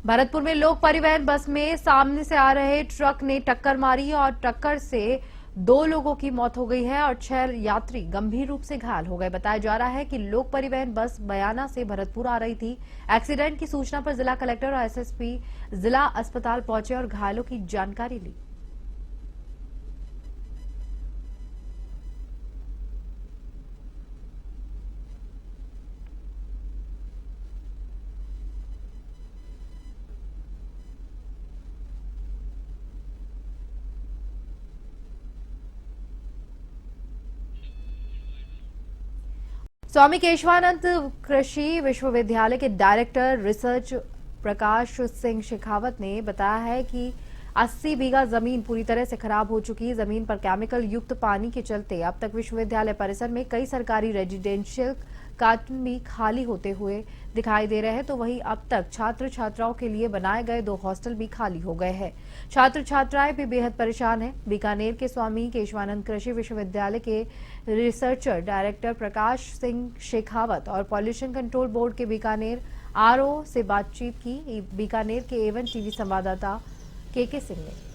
भरतपुर में लोक परिवहन बस में सामने से आ रहे ट्रक ने टक्कर मारी और टक्कर से 2 लोगों की मौत हो गई है और 6 यात्री गंभीर रूप से घायल हो गए। बताया जा रहा है कि लोक परिवहन बस बयाना से भरतपुर आ रही थी। एक्सीडेंट की सूचना पर जिला कलेक्टर और एसएसपी जिला अस्पताल पहुंचे और घायलों की जानकारी ली। स्वामी केशवानंद कृषि विश्वविद्यालय के डायरेक्टर रिसर्च प्रकाश सिंह शेखावत ने बताया है कि 80 बीघा जमीन पूरी तरह से खराब हो चुकी है। जमीन पर केमिकल युक्त पानी के चलते अब तक विश्वविद्यालय परिसर में कई सरकारी रेजिडेंशियल कार्टन भी खाली होते हुए दिखाई दे रहे हैं, तो वहीं अब तक छात्र छात्राओं के लिए बनाए गए 2 हॉस्टल भी खाली हो गए हैं। छात्र छात्राएं भी बेहद परेशान हैं। बीकानेर के स्वामी केशवानंद कृषि विश्वविद्यालय के रिसर्चर डायरेक्टर प्रकाश सिंह शेखावत और पॉल्यूशन कंट्रोल बोर्ड के बीकानेर आरओ से बातचीत की। बीकानेर के A1 टीवी संवाददाता के सिंह ने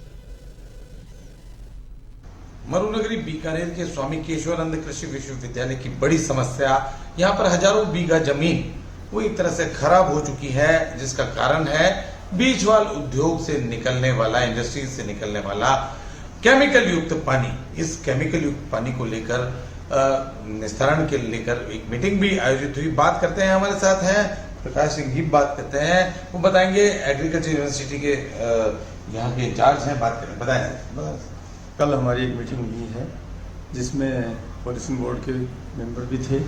मरुनगरी बीकानेर के स्वामी केशवानंद कृषि विश्वविद्यालय की बड़ी समस्या, यहाँ पर हजारों बीघा जमीन पूरी तरह से खराब हो चुकी है, जिसका कारण है बीजवाल उद्योग से निकलने वाला, इंडस्ट्री से निकलने वाला केमिकल युक्त पानी। इस केमिकल युक्त पानी को लेकर निस्तारण के लेकर एक मीटिंग भी आयोजित हुई। बात करते हैं, हमारे साथ हैं प्रकाश सिंह जी, बात करते हैं, वो बताएंगे एग्रीकल्चर यूनिवर्सिटी के यहाँ के इंचार्ज हैं, बात करें, बताएं। कल हमारी एक मीटिंग हुई है जिसमें पॉल्यूशन बोर्ड के मेंबर भी थे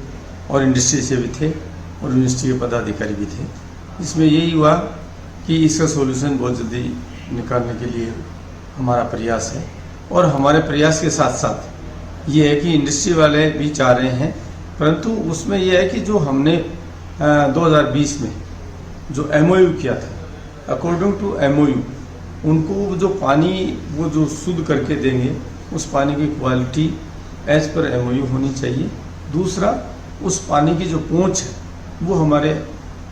और इंडस्ट्री से भी थे और यूनिवर्सिटी के पदाधिकारी भी थे। इसमें यही हुआ कि इसका सॉल्यूशन बहुत जल्दी निकालने के लिए हमारा प्रयास है और हमारे प्रयास के साथ साथ ये है कि इंडस्ट्री वाले भी चाह रहे हैं, परंतु उसमें यह है कि जो हमने 2020 में जो MOU किया था, अकॉर्डिंग टू MOU उनको जो पानी वो जो शुद्ध करके देंगे उस पानी की क्वालिटी एज पर MOU होनी चाहिए। दूसरा, उस पानी की जो पहुँच है वो हमारे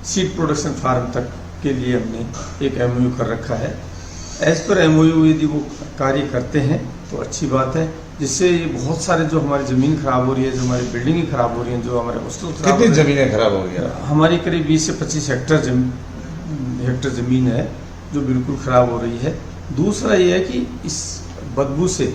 सीड प्रोडक्शन फार्म तक के लिए हमने एक MOU कर रखा है। एज पर MOU यदि वो कार्य करते हैं तो अच्छी बात है, जिससे ये बहुत सारे जो हमारी ज़मीन खराब हो रही है, जो हमारी बिल्डिंगें खराब हो रही हैं, जो हमारे हॉस्टल कितनी ज़मीनें खराब हो गई? हमारी करीब 20 से 25 हेक्टर ज़मीन है जो बिल्कुल ख़राब हो रही है। दूसरा ये है कि इस बदबू से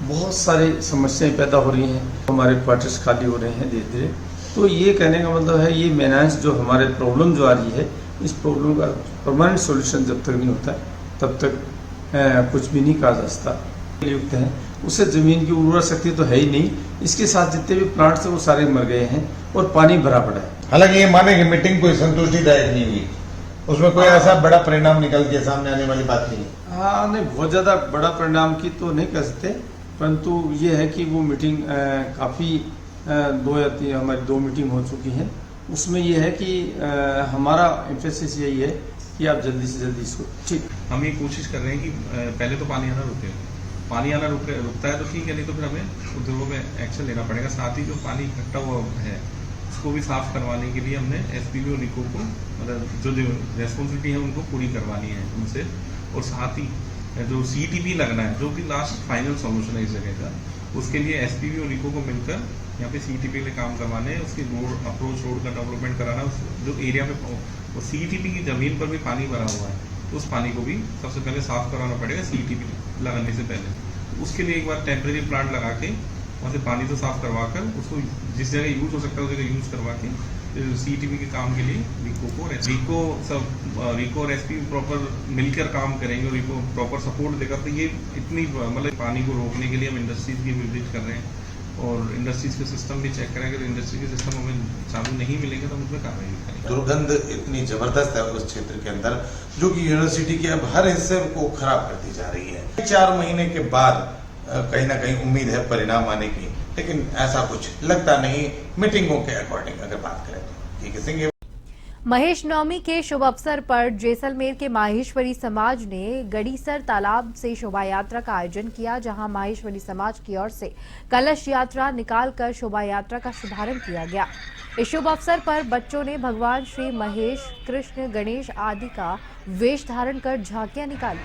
बहुत सारी समस्याएं पैदा हो रही हैं, हमारे क्वार्टर्स खाली हो रहे हैं धीरे धीरे। तो ये कहने का मतलब है ये मेंटेनेंस जो हमारे प्रॉब्लम जो आ रही है, इस प्रॉब्लम का परमानेंट सॉल्यूशन जब तक नहीं होता है तब तक कुछ भी नहीं कहा जा सकता। युक्त है उससे ज़मीन की उर्वरा शक्ति तो है ही नहीं, इसके साथ जितने भी प्लांट्स हैं वो सारे मर गए हैं और पानी भरा पड़ा है। हालांकि ये माने कि मीटिंग कोई संतुष्टिदायक नहीं हुई, उसमें कोई ऐसा बड़ा परिणाम निकल के सामने आने वाली बात नहीं। हाँ, नहीं, बहुत ज़्यादा बड़ा परिणाम की तो नहीं कह सकते, परंतु ये है कि वो मीटिंग काफ़ी 2 या 3 हमारी 2 मीटिंग हो चुकी हैं। उसमें ये है कि हमारा एम्फेसिस यही है कि आप जल्दी से जल्दी इसको ठीक। हम ये कोशिश कर रहे हैं कि पहले तो पानी आना रुके, पानी आना रुकता है तो ठीक है, नहीं तो फिर हमें उद्योगों में एक्शन लेना पड़ेगा। साथ ही जो पानी इकट्ठा हुआ है उसको भी साफ करवाने के लिए हमने SPB और रिको को मतलब जो रेस्पॉन्सिबिलिटी है उनको पूरी करवानी है उनसे, और साथ ही जो CETP लगना है जो कि लास्ट फाइनल सॉल्यूशन है इस जगह का, उसके लिए SPB और रिको को मिलकर यहाँ पे CETP के लिए काम करवाने हैं। उसकी रोड अप्रोच रोड का डेवलपमेंट कराना, जो एरिया में वो CETP की ज़मीन पर भी पानी भरा हुआ है तो उस पानी को भी सबसे पहले साफ करवाना पड़ेगा CETP लगाने से पहले। उसके लिए एक बार टेम्परेरी प्लांट लगा के वहाँ से पानी तो साफ करवा कर उसको जिस जगह यूज हो सकता है उस जगह यूज करवा के CETP के काम के लिए रिको और SPB प्रॉपर मिलकर काम करेंगे और रिको प्रॉपर सपोर्ट देगा। तो ये इतनी मतलब पानी को रोकने के लिए हम इंडस्ट्रीज की विजिट कर रहे हैं और इंडस्ट्रीज के सिस्टम भी चेक करेंगे। तो इंडस्ट्री के सिस्टम हमें चालू नहीं मिलेंगे तो हम उसमें कार्रवाई करेंगे। दुर्गंध इतनी जबरदस्त है उस क्षेत्र के अंदर, जो कि यूनिवर्सिटी के अब हर हिस्से को खराब करती जा रही है। 4 महीने के बाद कहीं ना कहीं उम्मीद है परिणाम आने की, लेकिन ऐसा कुछ लगता नहीं मीटिंगों के अकॉर्डिंग अगर बात करें तो। ठीक है सिंह। महेश नवमी के शुभ अवसर पर जैसलमेर के माहेश्वरी समाज ने गड़ीसर तालाब से शोभा यात्रा का आयोजन किया, जहां माहेश्वरी समाज की ओर से कलश यात्रा निकालकर शोभा यात्रा का शुभारंभ किया गया। इस शुभ अवसर पर बच्चों ने भगवान श्री महेश, कृष्ण, गणेश आदि का वेश धारण कर झांकियां निकाली।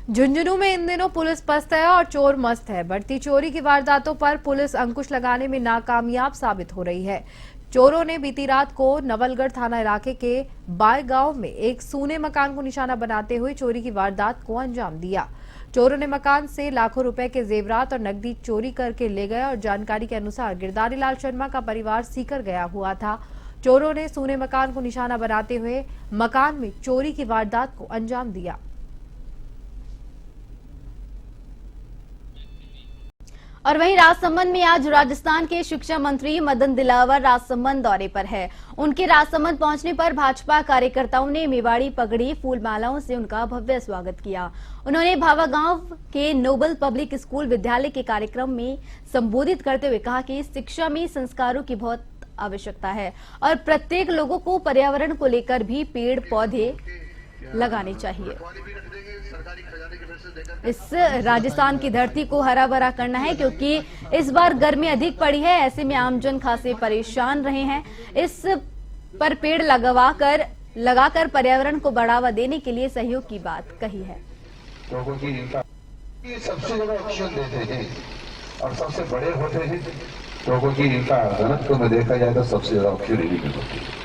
झुंझुनू में इन दिनों पुलिस पस्त है और चोर मस्त है। बढ़ती चोरी की वारदातों पर पुलिस अंकुश लगाने में नाकामयाब साबित हो रही है। चोरों ने बीती रात को नवलगढ़ थाना इलाके के बाय गांव में एक सूने मकान को निशाना बनाते हुए चोरी की वारदात को अंजाम दिया। चोरों ने मकान से लाखों रुपए के जेवरात और नकदी चोरी करके ले गए और जानकारी के अनुसार गिरधारी लाल शर्मा का परिवार सीकर गया हुआ था। चोरों ने सूने मकान को निशाना बनाते हुए मकान में चोरी की वारदात को अंजाम दिया। और वहीं राजसमंद में आज राजस्थान के शिक्षा मंत्री मदन दिलावर राजसमंद दौरे पर है। उनके राजसमंद पहुंचने पर भाजपा कार्यकर्ताओं ने मेवाड़ी पगड़ी, फूल मालाओं से उनका भव्य स्वागत किया। उन्होंने भावा गांव के नोबल पब्लिक स्कूल विद्यालय के कार्यक्रम में संबोधित करते हुए कहा कि शिक्षा में संस्कारों की बहुत आवश्यकता है और प्रत्येक लोगों को पर्यावरण को लेकर भी पेड़ पौधे लगाने चाहिए। इस राजस्थान की धरती को हरा भरा करना है, क्योंकि इस बार गर्मी अधिक पड़ी है। ऐसे में आमजन खासे परेशान रहे हैं। इस पर पेड़ लगाकर पर्यावरण को बढ़ावा देने के लिए सहयोग की बात कही है। लोगों की सबसे ज्यादा ऑप्शन देते हैं और सबसे बड़े होते हैं लोगों की इनका घनत्व में देखा जाए तो सबसे ज्यादा ऑप्शन इन्हीं में होती है।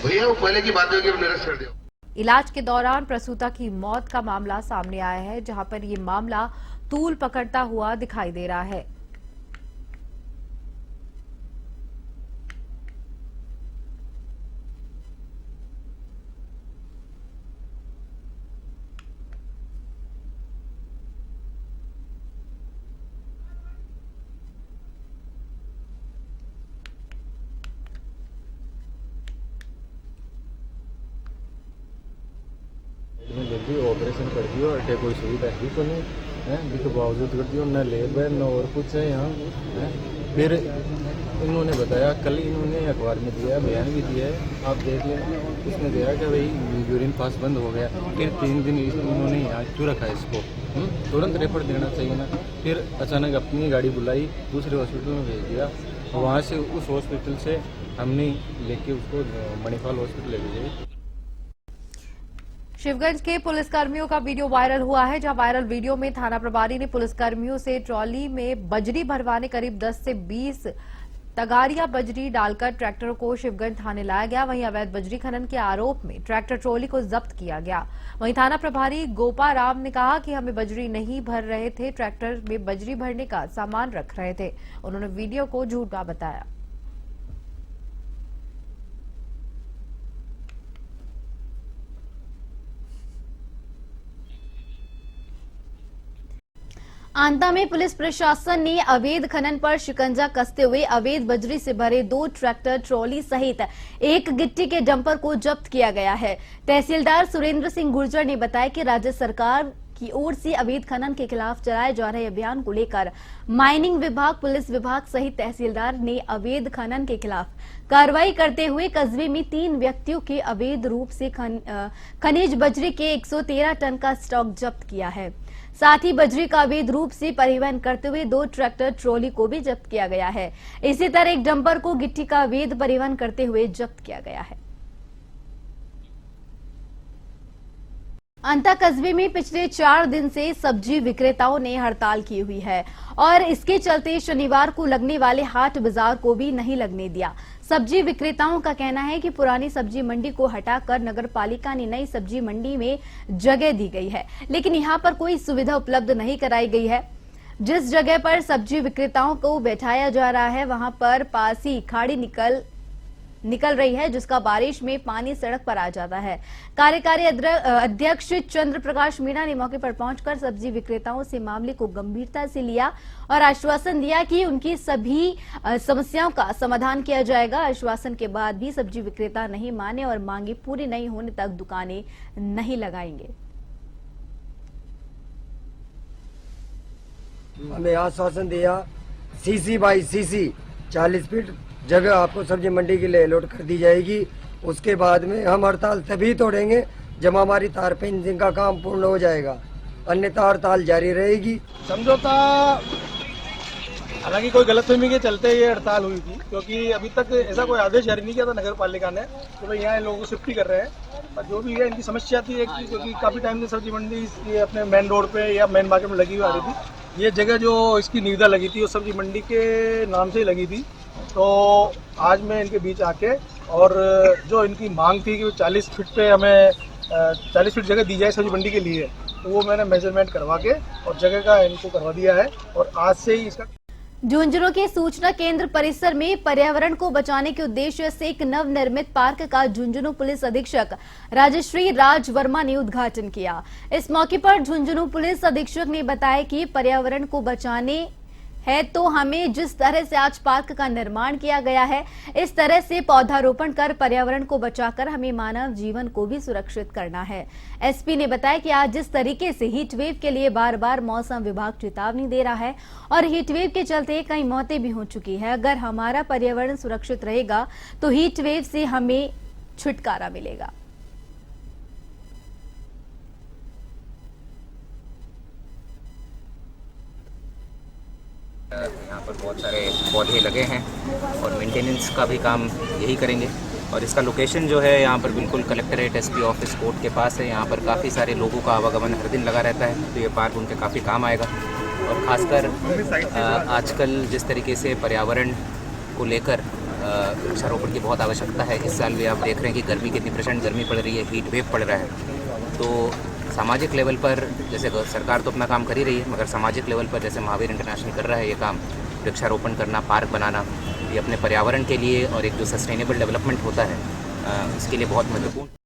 भैया वो पहले की बात होगी, निरस्त कर दिया। इलाज के दौरान प्रसूता की मौत का मामला सामने आया है, जहां पर ये मामला तूल पकड़ता हुआ दिखाई दे रहा है। ऑपरेशन कर दियो, अटे कोई सुविधा है तो नहीं है, इसके बावजूद कर दियो, न लेब है न और कुछ है यहाँ है। फिर इन्होंने बताया, कल इन्होंने अखबार में दिया, बयान भी दिया है, आप देख लें। उसमें दिया कि भाई यूरिन पास बंद हो गया। फिर 3 दिन इन्होंने यहाँ क्यों रखा है इसको, तुरंत रेफर देना चाहिए ना। फिर अचानक अपनी गाड़ी बुलाई, दूसरे हॉस्पिटल में भेज दिया। वहाँ से उस हॉस्पिटल से हमने लेके उसको मणिपाल हॉस्पिटल ले गए। शिवगंज के पुलिसकर्मियों का वीडियो वायरल हुआ है, जहां वायरल वीडियो में थाना प्रभारी ने पुलिसकर्मियों से ट्रॉली में बजरी भरवाने करीब 10 से 20 तगारिया बजरी डालकर ट्रैक्टर को शिवगंज थाने लाया गया। वहीं अवैध बजरी खनन के आरोप में ट्रैक्टर ट्रॉली को जब्त किया गया। वहीं थाना प्रभारी गोपा राम ने कहा कि हमें बजरी नहीं भर रहे थे, ट्रैक्टर में बजरी भरने का सामान रख रहे थे। उन्होंने वीडियो को झूठा बताया। आंता में पुलिस प्रशासन ने अवैध खनन पर शिकंजा कसते हुए अवैध बजरी से भरे 2 ट्रैक्टर ट्रॉली सहित 1 गिट्टी के डंपर को जब्त किया गया है। तहसीलदार सुरेंद्र सिंह गुर्जर ने बताया कि राज्य सरकार की ओर से अवैध खनन के खिलाफ चलाए जा रहे अभियान को लेकर माइनिंग विभाग, पुलिस विभाग सहित तहसीलदार ने अवैध खनन के खिलाफ कार्रवाई करते हुए कस्बे में 3 व्यक्तियों के अवैध रूप से खनिज बजरी के 113 टन का स्टॉक जब्त किया है। साथ ही बजरी का अवैध रूप से परिवहन करते हुए 2 ट्रैक्टर ट्रॉली को भी जब्त किया गया है। इसी तरह एक डंपर को गिट्टी का अवैध परिवहन करते हुए जब्त किया गया है। अंता कस्बे में पिछले 4 दिन से सब्जी विक्रेताओं ने हड़ताल की हुई है और इसके चलते शनिवार को लगने वाले हाट बाजार को भी नहीं लगने दिया। सब्जी विक्रेताओं का कहना है कि पुरानी सब्जी मंडी को हटाकर नगर पालिका ने नई सब्जी मंडी में जगह दी गई है, लेकिन यहां पर कोई सुविधा उपलब्ध नहीं कराई गई है। जिस जगह पर सब्जी विक्रेताओं को बैठाया जा रहा है, वहां पर पास ही खाड़ी निकल रही है, जिसका बारिश में पानी सड़क पर आ जाता है। कार्यकारी अध्यक्ष चंद्र प्रकाश मीणा ने मौके पर पहुंचकर सब्जी विक्रेताओं से मामले को गंभीरता से लिया और आश्वासन दिया कि उनकी सभी समस्याओं का समाधान किया जाएगा। आश्वासन के बाद भी सब्जी विक्रेता नहीं माने और मांगे पूरी नहीं होने तक दुकानें नहीं लगाएंगे। हमें आश्वासन दिया सीसी बाई सीसी 40 फीट जगह आपको सब्जी मंडी के लिए अलॉट कर दी जाएगी। उसके बाद में हम हड़ताल तभी तोड़ेंगे जब हमारी तार फेंसिंग का काम पूर्ण हो जाएगा, अन्यथा हड़ताल जारी रहेगी। समझौता हालांकि कोई गलतफहमी के चलते ये हड़ताल हुई थी, क्योंकि अभी तक ऐसा कोई आदेश जारी नहीं किया था नगर पालिका ने कि भाई यहाँ लोगों को शिफ्ट कर रहे हैं। और जो भी है इनकी समस्या थी एक, क्योंकि काफ़ी टाइम से सब्जी मंडी ये अपने मेन रोड पे या मेन मार्केट में लगी हुई आ रही थी। ये जगह जो इसकी निविदा लगी थी वो सब्जी मंडी के नाम से ही लगी थी। तो आज मैं इनके बीच आके और जो इनकी मांग थी कि 40 फीट पे हमें 40 फीट जगह दी जाए सब्जी मंडी के लिए, तो वो मैंने मेजरमेंट करवा के और जगह का इनको करवा दिया है और आज से ही इसका। झुंझुनू के सूचना केंद्र परिसर में पर्यावरण को बचाने के उद्देश्य से एक नवनिर्मित पार्क का झुंझुनू पुलिस अधीक्षक राजश्री राज वर्मा ने उद्घाटन किया। इस मौके पर झुंझुनू पुलिस अधीक्षक ने बताया कि पर्यावरण को बचाने है तो हमें जिस तरह से आज पार्क का निर्माण किया गया है, इस तरह से पौधारोपण कर पर्यावरण को बचाकर हमें मानव जीवन को भी सुरक्षित करना है। एसपी ने बताया कि आज जिस तरीके से हीट वेव के लिए बार बार मौसम विभाग चेतावनी दे रहा है और हीट वेव के चलते कई मौतें भी हो चुकी है, अगर हमारा पर्यावरण सुरक्षित रहेगा तो हीट वेव से हमें छुटकारा मिलेगा। यहाँ पर बहुत सारे पौधे लगे हैं और मेंटेनेंस का भी काम यही करेंगे। और इसका लोकेशन जो है यहाँ पर बिल्कुल कलेक्ट्रेट एसपी ऑफिस कोर्ट के पास है। यहाँ पर काफ़ी सारे लोगों का आवागमन हर दिन लगा रहता है, तो ये पार्क उनके काफ़ी काम आएगा। और ख़ासकर आजकल जिस तरीके से पर्यावरण को लेकर वृक्षारोपण की बहुत आवश्यकता है, इस साल भी आप देख रहे हैं कि गर्मी कितनी प्रचंड गर्मी पड़ रही है, हीट वेव पड़ रहा है। तो सामाजिक लेवल पर जैसे सरकार तो अपना काम कर ही रही है, मगर सामाजिक लेवल पर जैसे महावीर इंटरनेशनल कर रहा है ये काम, वृक्षारोपण करना, पार्क बनाना, ये अपने पर्यावरण के लिए और एक जो सस्टेनेबल डेवलपमेंट होता है इसके लिए बहुत महत्वपूर्ण।